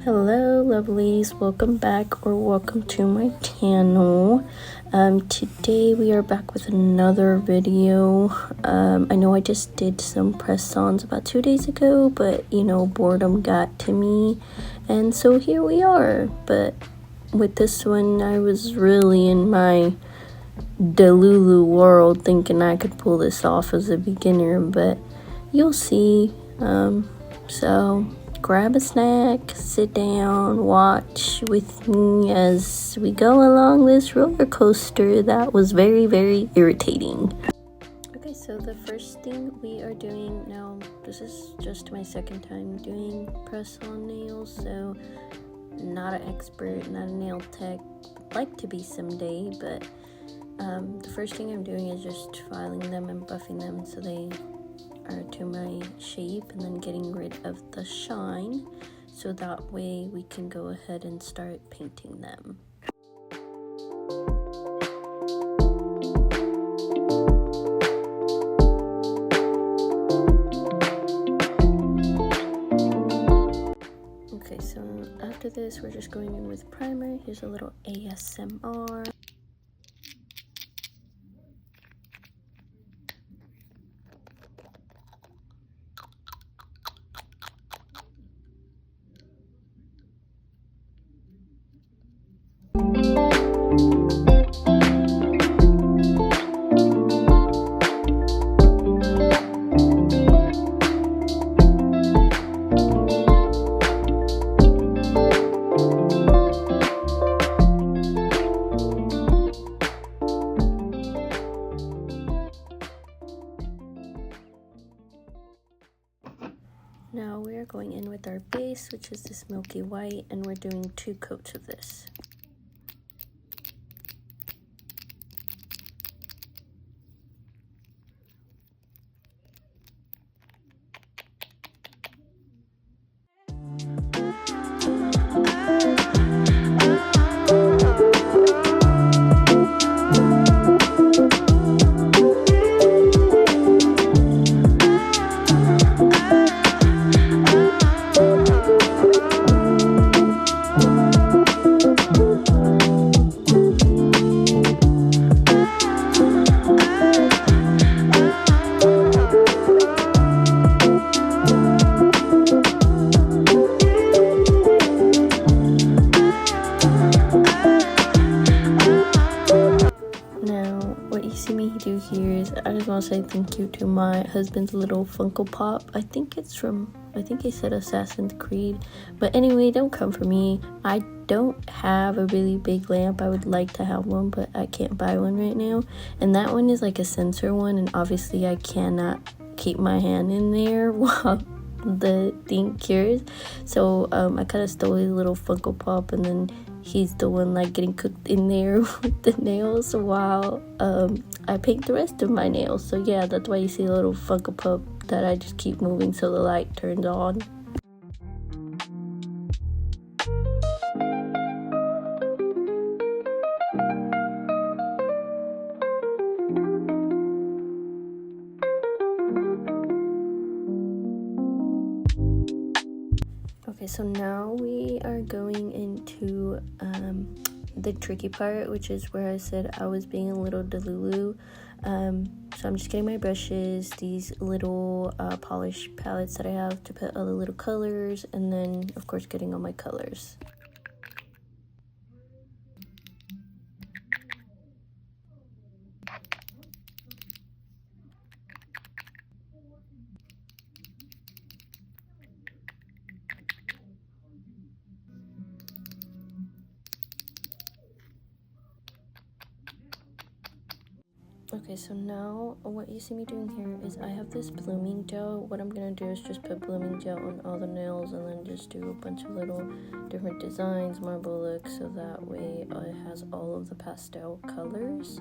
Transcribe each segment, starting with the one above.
Hello lovelies, welcome back or welcome to my channel. Today we are back with another video. I know I just did some press-ons about 2 days ago, but boredom got to me and so here we are. But with this one I was really in my Delulu world thinking I could pull this off as a beginner, but you'll see. So grab a snack, sit down, watch with me as we go along this roller coaster that was very, very irritating. Okay, so the first thing we are doing now, this is just my second time doing press-on nails, so not an expert, not a nail tech, would like to be someday, but the first thing I'm doing is just filing them and buffing them so they are to my shape, and then getting rid of the shine so that way we can go ahead and start painting them. Okay, so after this we're just going in with primer. Here's a little ASMR. Now we are going in with our base, which is this milky white, and we're doing 2 coats of this. I just want to say thank you to my husband's little Funko Pop. I think he said Assassin's Creed, but anyway, don't come for me. I don't have a really big lamp. I would like to have one, but I can't buy one right now, and that one is like a sensor one, and obviously I cannot keep my hand in there while the thing cures, so I kind of stole his little Funko Pop, and then he's the one like getting cooked in there with the nails while I paint the rest of my nails. So yeah, that's why you see a little Funko Pop that I just keep moving so the light turns on. Okay, so now we are going into the tricky part, which is where I said I was being a little delulu. So I'm just getting my brushes, these little polish palettes that I have to put all the little colors, and then of course getting all my colors. Okay, so now what you see me doing here is I have this blooming gel. What I'm gonna do is just put blooming gel on all the nails and then just do a bunch of little different designs, marble looks, so that way it has all of the pastel colors.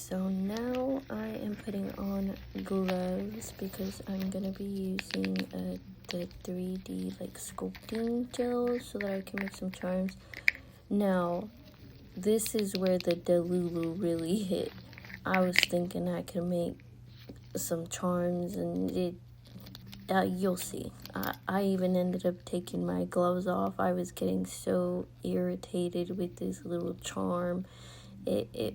so now I am putting on gloves because I'm gonna be using the 3D like sculpting gel so that I can make some charms. Now, this is where the Delulu really hit. I was thinking I could make some charms, and you'll see. I even ended up taking my gloves off. I was getting so irritated with this little charm. It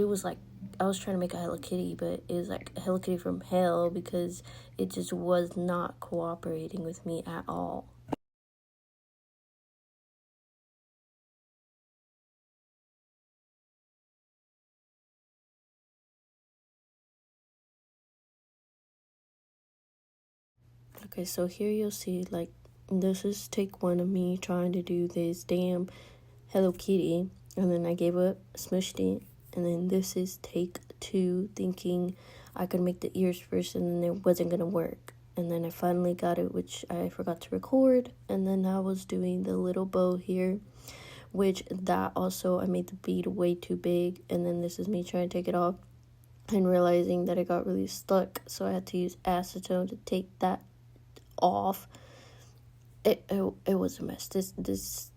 was like I was trying to make a Hello Kitty, but it was like a Hello Kitty from hell because it just was not cooperating with me at all. Okay, so here you'll see, like, this is take one of me trying to do this damn Hello Kitty, and then I gave up, smushed it, and then this is take two, thinking I could make the ears first, and then it wasn't gonna work. And then I finally got it, which I forgot to record, and then I was doing the little bow here, which that also, I made the bead way too big, and then this is me trying to take it off, and realizing that it got really stuck, so I had to use acetone to take that off. It was a mess. This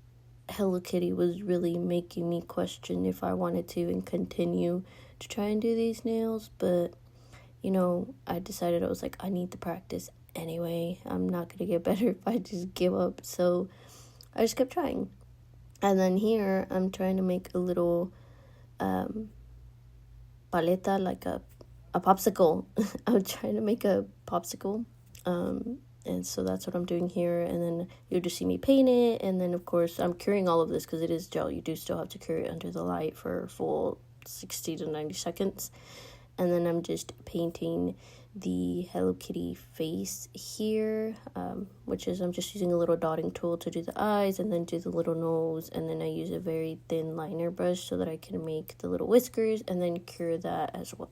Hello Kitty was really making me question if I wanted to and continue to try and do these nails, but you know, I decided, I was like, I need to practice anyway. I'm not gonna get better if I just give up, so I just kept trying. And then here I'm trying to make a little paleta, like a popsicle. I'm trying to make a popsicle, and so that's what I'm doing here. And then you'll just see me paint it, and then of course I'm curing all of this because it is gel. You do still have to cure it under the light for a full 60 to 90 seconds. And then I'm just painting the Hello Kitty face here, which is I'm just using a little dotting tool to do the eyes and then do the little nose, and then I use a very thin liner brush so that I can make the little whiskers and then cure that as well.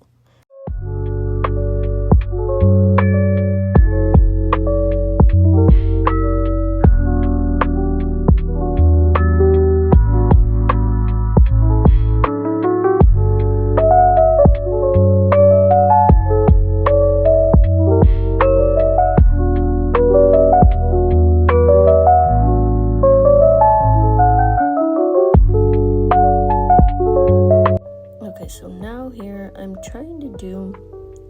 So now here I'm trying to do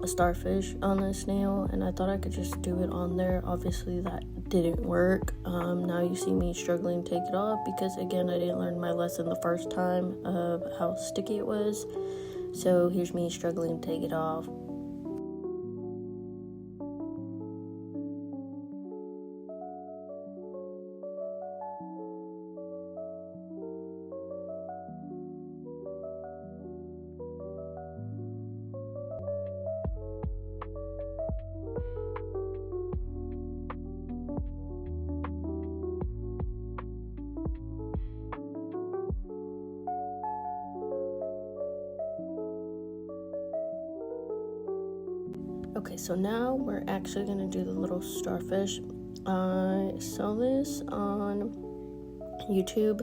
a starfish on this nail, and I thought I could just do it on there. Obviously that didn't work. Now you see me struggling to take it off because again I didn't learn my lesson the first time of how sticky it was. So here's me struggling to take it off. Okay, so now we're actually gonna do the little starfish. I saw this on YouTube.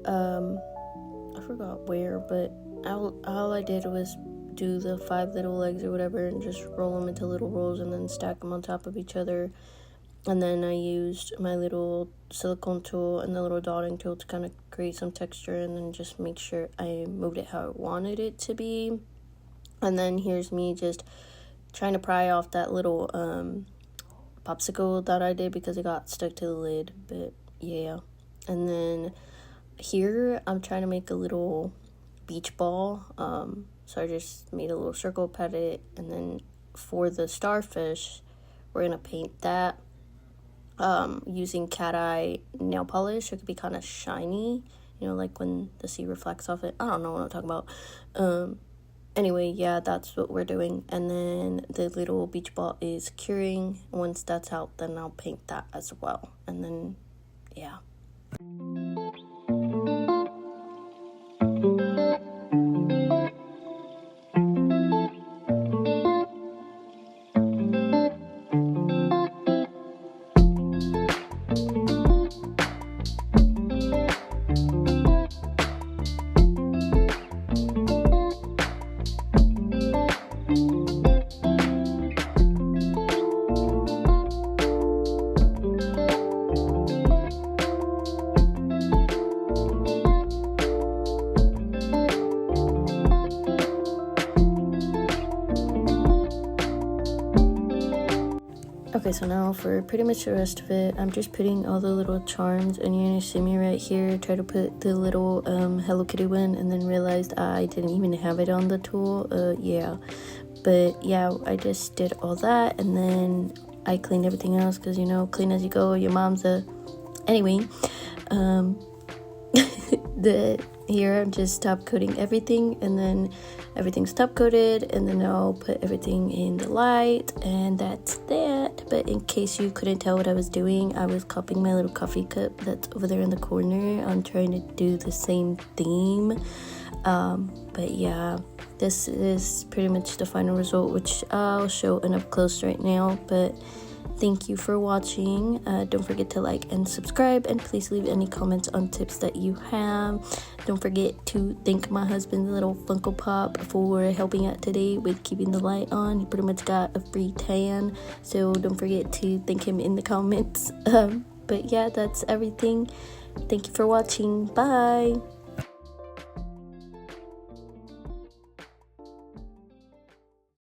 I forgot where, but all I did was do the 5 little legs or whatever and just roll them into little rolls and then stack them on top of each other. And then I used my little silicone tool and the little dotting tool to kind of create some texture and then just make sure I moved it how I wanted it to be. And then here's me just trying to pry off that little popsicle that I did because it got stuck to the lid, but yeah. And then here I'm trying to make a little beach ball, so I just made a little circle, pat it, and then for the starfish we're gonna paint that using cat eye nail polish. It could be kind of shiny, you know, like when the sea reflects off it. I don't know what I'm talking about. Anyway, yeah, that's what we're doing. And then the little beach ball is curing. Once that's out, then I'll paint that as well. And then, yeah. Okay, so now for pretty much the rest of it, I'm just putting all the little charms, and you're gonna see me right here try to put the little Hello Kitty one, and then realized I didn't even have it on the tool. Yeah, but yeah, I just did all that, and then I cleaned everything else because, you know, clean as you go. Your mom's a anyway. Here I'm just top coating everything, and then everything's top coated, and then I'll put everything in the light, and that's that. But in case you couldn't tell what I was doing, I was copying my little coffee cup that's over there in the corner. I'm trying to do the same theme, but yeah, this is pretty much the final result, which I'll show an up close right now. But thank you for watching. Don't forget to like and subscribe, and please leave any comments on tips that you have. Don't forget to thank my husband's little Funko Pop for helping out today with keeping the light on. He pretty much got a free tan, so don't forget to thank him in the comments. But yeah, that's everything. Thank you for watching. Bye.